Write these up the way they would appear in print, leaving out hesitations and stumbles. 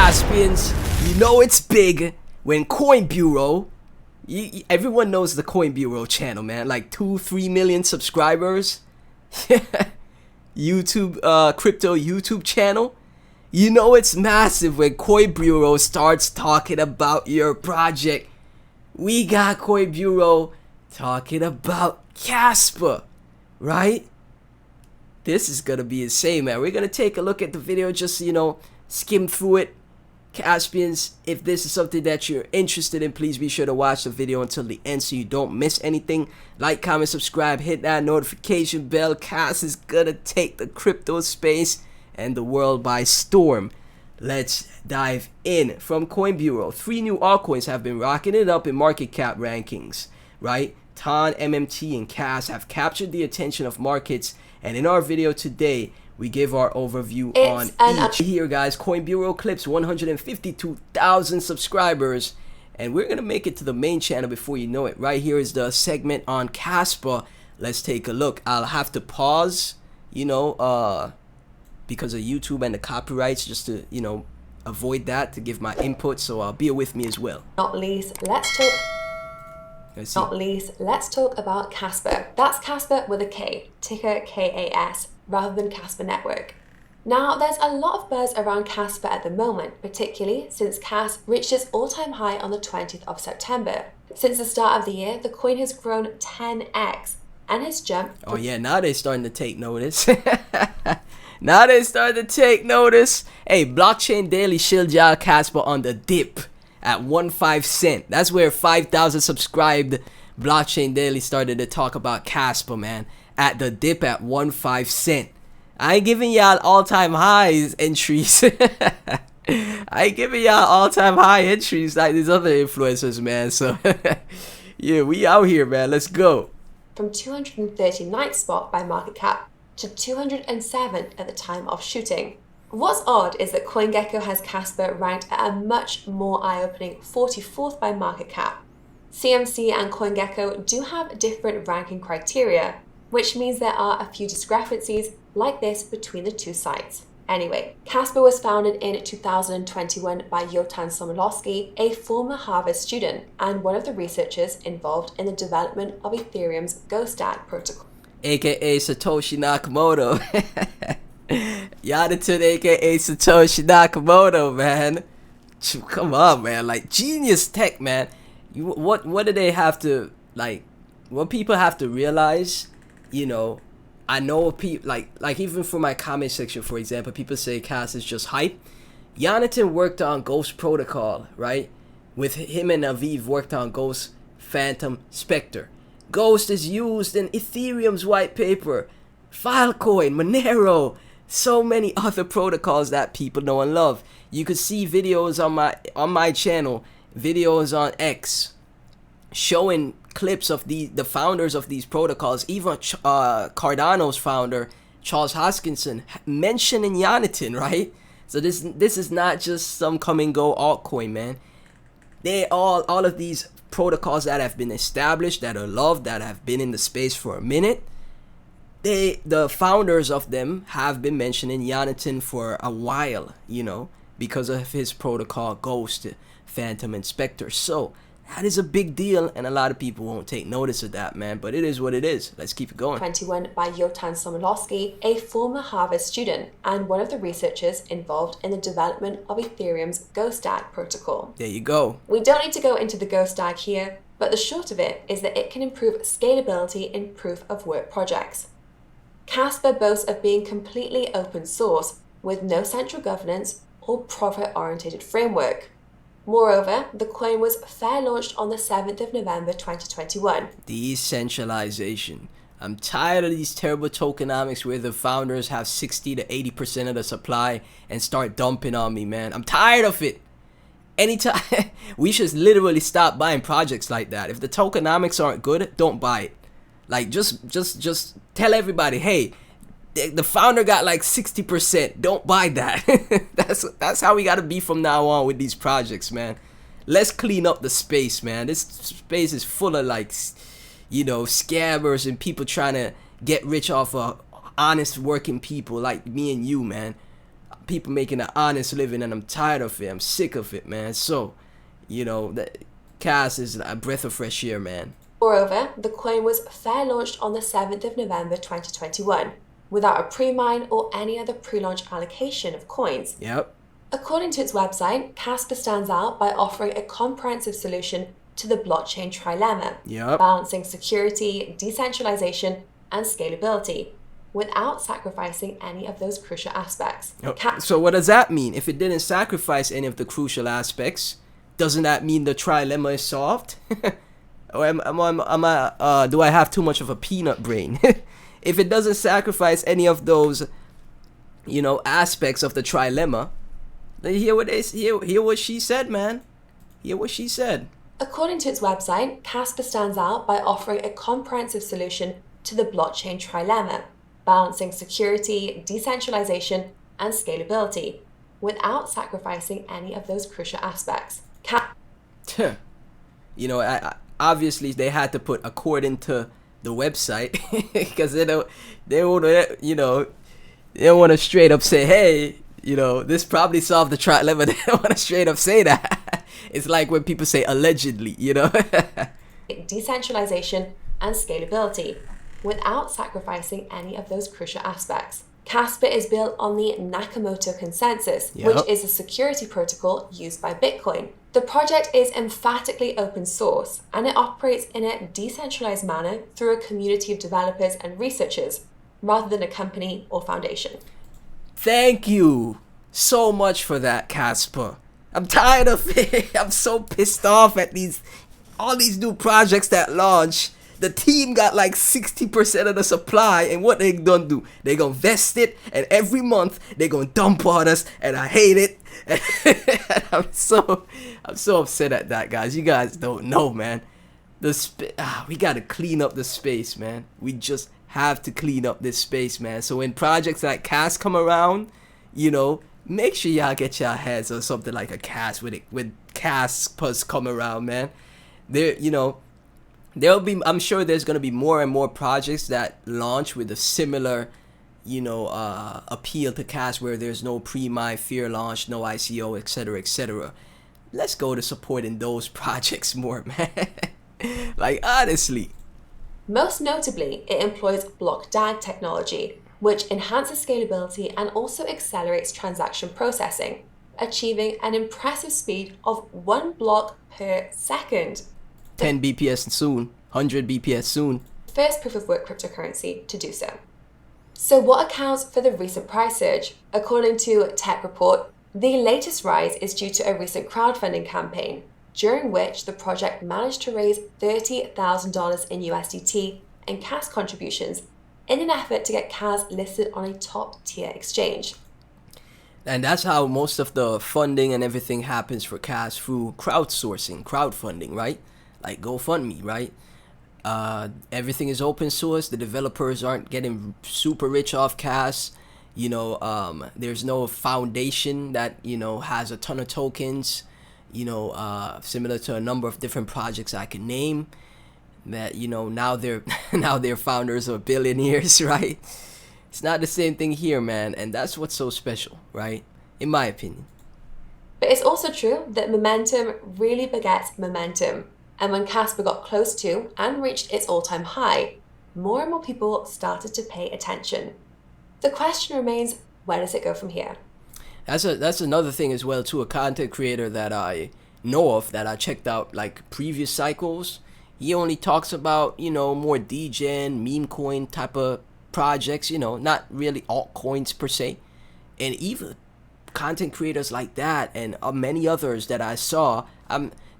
Caspians, you know it's big when Coin Bureau, everyone knows the Coin Bureau channel, man, like 2-3 million subscribers. YouTube, crypto YouTube channel. You know it's massive when Coin Bureau starts talking about your project. We got Coin Bureau talking about Kaspa, right? This is gonna be insane, man. We're gonna take a look at the video, just, you know, skim through it. Caspians, if this is something that you're interested in, please be sure to watch the video until the end so you don't miss anything. Like, comment, subscribe, hit that notification bell. Cas is gonna take the crypto space and the world by storm. Let's dive in. From Coin Bureau, 3 new altcoins have been rocking it up in market cap rankings, right? TON, MMT, and CAS have captured the attention of markets, and in our video today, we give our overview on each. Here, guys, Coin Bureau clips 152,000 subscribers, and we're gonna make it to the main channel before you know it. Right here is the segment on Kaspa. Let's take a look. I'll have to pause, you know, because of YouTube and the copyrights, just to, you know, avoid that, to give my input. So bear with me as well. Not least, let's talk about Kaspa. That's Kaspa with a K, ticker KAS, rather than Kaspa Network. Now, there's a lot of buzz around Kaspa at the moment, particularly since KAS reached its all-time high on the 20th of September. Since the start of the year, the coin has grown 10x and has jumped. Oh yeah, now they're starting to take notice. Now they starting to take notice. Hey, Blockchain Daily Shiljal Kaspa on the dip at 1.5 cent. That's where 5,000 subscribed Blockchain Daily started to talk about Kaspa, man. At the dip at 1.5 cent. I ain't giving y'all all-time highs entries. I ain't giving y'all all-time high entries like these other influencers, man. So yeah, we out here, man. Let's go. From 239th spot by market cap to 207th at the time of shooting. What's odd is that CoinGecko has Kaspa ranked at a much more eye-opening 44th by market cap. CMC and CoinGecko do have different ranking criteria, which means there are a few discrepancies like this between the two sites. Anyway, Kaspa was founded in 2021 by Yotan Somolowski, a former Harvard student and one of the researchers involved in the development of Ethereum's GoStack protocol. AKA Satoshi Nakamoto. Yadatud, AKA Satoshi Nakamoto, man. Come on, man. Like, genius tech, man. What do they have to, like, what people have to realize, you know, I know people, like even for my comment section, for example, people say Cas is just hype. Jonathan worked on Ghost Protocol, right? With him and Aviv worked on Ghost Phantom Spectre. Ghost is used in Ethereum's white paper, Filecoin, Monero, so many other protocols that people know and love. You could see videos on my channel, videos on X, showing clips of the founders of these protocols. Even Cardano's founder, Charles Hoskinson, mentioning Jonathan, right? So this is not just some come and go altcoin, man. They all of these protocols that have been established, that are loved, that have been in the space for a minute, the founders of them have been mentioning Jonathan for a while, you know, because of his protocol Ghost, Phantom, and Spectre. So that is a big deal, and a lot of people won't take notice of that, man, but it is what it is. Let's keep it going. 21 by Yotan Somolowski, a former Harvard student and one of the researchers involved in the development of Ethereum's GoStack protocol. There you go. We don't need to go into the GoStack here, but the short of it is that it can improve scalability in proof-of-work projects. Kaspa boasts of being completely open source with no central governance or profit-oriented framework. Moreover, the coin was fair launched on the 7th of November 2021. Decentralization. I'm tired of these terrible tokenomics where the founders have 60 to 80% of the supply and start dumping on me, man. I'm tired of it. Anytime, we should literally stop buying projects like that. If the tokenomics aren't good, don't buy it. Like, just tell everybody, hey, the founder got like 60%. Don't buy that. That's how we gotta be from now on with these projects, man. Let's clean up the space, man. This space is full of, like, you know, scammers and people trying to get rich off of honest working people like me and you, man. people making an honest living, and I'm tired of it. I'm sick of it, man. So, that Cas is a breath of fresh air, man. Moreover, the coin was fair launched on the 7th of November 2021, without a pre-mine or any other pre-launch allocation of coins. Yep. According to its website, Kaspa stands out by offering a comprehensive solution to the blockchain trilemma, balancing security, decentralization, and scalability, without sacrificing any of those crucial aspects. So what does that mean? If it didn't sacrifice any of the crucial aspects, doesn't that mean the trilemma is solved? Or do I have too much of a peanut brain? If it doesn't sacrifice any of those, aspects of the trilemma, then hear what she said, man. Hear what she said. According to its website, Kaspa stands out by offering a comprehensive solution to the blockchain trilemma, balancing security, decentralization, and scalability, without sacrificing any of those crucial aspects. Obviously they had to put according to the website because they don't want to straight up say, hey, this probably solved the trilemma. They don't want to straight up say that. It's like when people say allegedly, Decentralization and scalability, without sacrificing any of those crucial aspects. Kaspa is built on the Nakamoto consensus, which is a security protocol used by Bitcoin. The project is emphatically open source, and it operates in a decentralized manner through a community of developers and researchers, rather than a company or foundation. Thank you so much for that, Kaspa. I'm tired of it. I'm so pissed off at all these new projects that launch. The team got like 60% of the supply, and what they gonna do? They gonna vest it, and every month they gonna dump on us, and I hate it. I'm so upset at that, guys. You guys don't know, man. We gotta clean up the space, man. We just have to clean up this space, man. So when projects like Cas come around, make sure y'all get your heads on something like a Cas when Caspas come around, man. I'm sure there's gonna be more and more projects that launch with a similar, appeal to Cas, where there's no pre-mine, fear launch, no ICO, etc., etc. Let's go to supporting those projects more, man. Like, honestly. Most notably, it employs block DAG technology, which enhances scalability and also accelerates transaction processing, achieving an impressive speed of 1 block per second. 10 BPS soon, 100 BPS soon. First proof of work cryptocurrency to do so. So what accounts for the recent price surge? According to Tech Report, the latest rise is due to a recent crowdfunding campaign, during which the project managed to raise $30,000 in USDT and CAS contributions in an effort to get CAS listed on a top-tier exchange. And that's how most of the funding and everything happens for CAS, through crowdfunding, right? Like GoFundMe, right? Everything is open source. The developers aren't getting super rich off CAS. There's no foundation that, has a ton of tokens, similar to a number of different projects I can name that, now they're founders or billionaires, right? It's not the same thing here, man. And that's what's so special, right? In my opinion. But it's also true that momentum really begets momentum. And when Kaspa got close to and reached its all-time high, more and more people started to pay attention. The question remains, where does it go from here? That's another thing as well, too. A content creator that I know of, that I checked out like previous cycles, he only talks about, more degen, meme coin type of projects, not really altcoins per se. And even content creators like that and many others that I saw,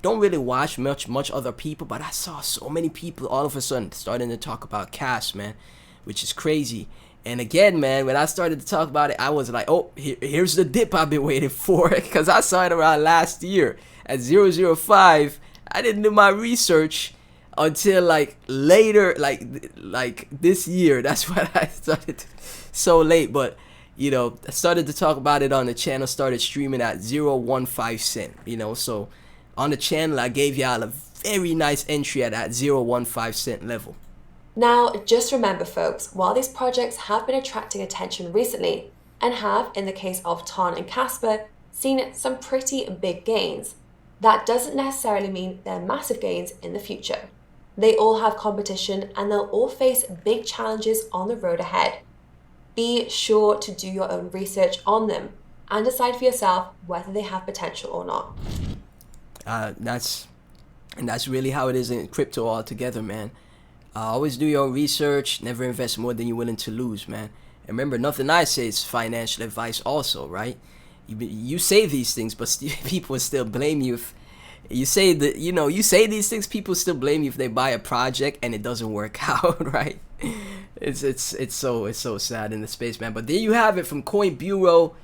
don't really watch much other people, but I saw so many people all of a sudden starting to talk about Cas, man, which is crazy. And again, man, when I started to talk about it, I was like, oh, here's the dip I've been waiting for, because I saw it around last year at 0.05. I didn't do my research until like later, like this year. That's when I started so late, but I started to talk about it on the channel, started streaming at 0.15 cent, so on the channel, I gave y'all a very nice entry at that 0.15 cent level. Now, just remember, folks, while these projects have been attracting attention recently, and have, in the case of Ton and Kaspa, seen some pretty big gains. That doesn't necessarily mean they're massive gains in the future. They all have competition and they'll all face big challenges on the road ahead. Be sure to do your own research on them and decide for yourself whether they have potential or not. That's really how it is in crypto altogether, man. Always do your own research. Never invest more than you're willing to lose, man. And remember, nothing I say is financial advice also, right? You say these things, but people still blame you if you say that, you say these things, people still blame you if they buy a project and it doesn't work out, right? It's so sad in the space, man. But there you have it from Coin Bureau.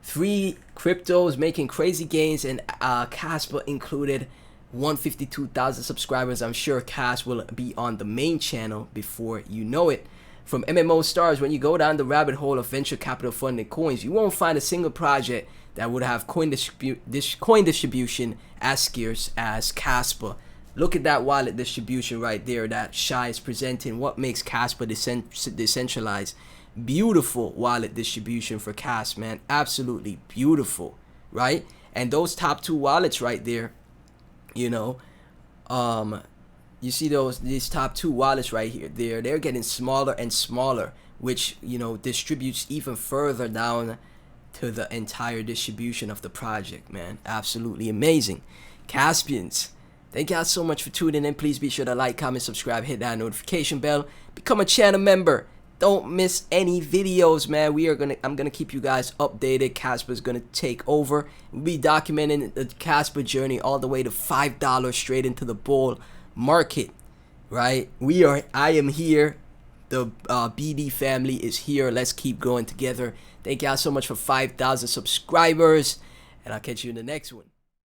3 cryptos making crazy gains, and Kaspa included. 152,000 subscribers. I'm sure Cash will be on the main channel before you know it. From MMO stars, when you go down the rabbit hole of venture capital funded coins, you won't find a single project that would have coin distribution as scarce as Kaspa. Look at that wallet distribution right there that Shai is presenting. What makes Kaspa decentralized? Beautiful wallet distribution for Kas, man. Absolutely beautiful, right? And those top 2 wallets right there, you see these top 2 wallets right here, they're getting smaller and smaller, which distributes even further down to the entire distribution of the project, man. Absolutely amazing. Caspians, thank y'all so much for tuning in. Please be sure to like, comment, subscribe, hit that notification bell, become a channel member. Don't miss any videos, man. I'm gonna keep you guys updated. Kaspa's gonna take over. We'll be documenting the Kaspa journey all the way to $5 straight into the bull market, right? I am here. The BD family is here. Let's keep growing together. Thank y'all so much for 5,000 subscribers, and I'll catch you in the next one.